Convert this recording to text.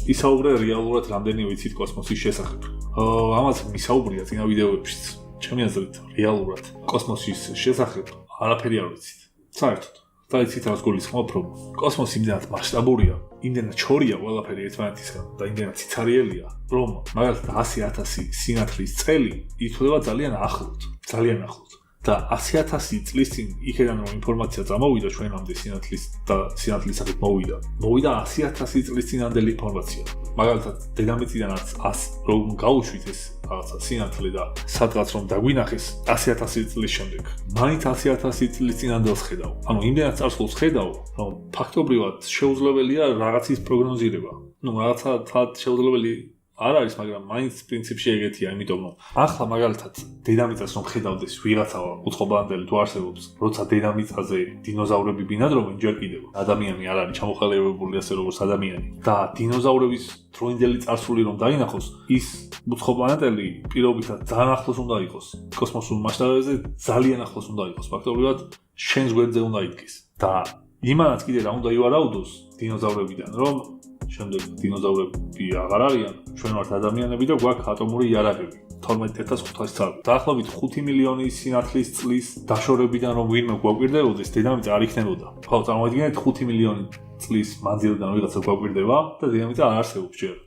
ისაუბრე რეალურად რამდენი ვიცით კოსმოსის შესახებ. ამას მისაუბრია წინა ვიდეოებშიც. ჩემი აზრით, რეალურად კოსმოსის შესახებ არაფერი არ ვიცით. საერთოდ. და იცით რას გულისხმობ, რომ კოსმოსი იმდენად მასშტაბურია, იმდენად ჩორია ყველაფერი ერთმანეთისგან და იმდენად ციცარიელია, რომ მაგალითად 100,000 სინათლის წელი ითვლება ძალიან ახლოდ. და 100,000 წლის წინ იქიდან რომ ინფორმაცია წამოვიდა ჩვენამდე სინათლის სახით მოვიდა 100,000 წლის წინანდელი ინფორმაცია. მაგალითად, დედამიწიდანაც რომ გაუშვით ეს რაღაცა სინათლე და სადღაც რომ დაგვინახეს 100,000 წლის შემდეგ. მაინც 100,000 წლის წინანდელს ხედავ. ანუ იმდენად წარსულს ხედავ, რომ ფაქტობრივად შეუძლებელია რაღაცის პროგნოზირება. რაღაცა თად შეუძლებელი არ არის, მაგრამ მაინც პრინციპში ეგეთია, იმიტომ რომ ახლა მაგალითად დედამიწას რომ ხედავდეს ვიღაცა უცხობლანდელი თუ არსებობს, როცა დედამიწაზე დინოზავრები ბინადრობენ, ჯერ კიდევ ადამიანი არ არის ჩამოყალიბებული ასე როგორც ადამიანი და დინოზავრების დროინდელი წარსული რომ დაინახოს, ის უცხოპლანეტელი პირობითად ძალიან ახლოს უნდა იყოს. კოსმოსურ მასშტაბებზე ძალიან ახლოს უნდა იყოს. ფაქტობრივად შენს გვერდზე უნდა იდგეს. და იმანაც კიდე რა უნდა ივარაუდოს დინოზავრებიდან, რომ შემდეგ დინოზავრები აღარ არიან, ჩვენ ვართ ადამიანები და გვაქვს ატომური იარაღები 12,500 წელი. დაახლოებით 5 მილიონი სინათლის წლის დაშორებიდან რომ ვინმე გვაკვირდებოდეს, დედამიწა არ იქნებოდა. ხო, წარმოიდგინეთ 5 მილიონი წლის მანძილიდან ვიღაცა გვაკვირდება და დედამიწა არ არსებობს ჯერ.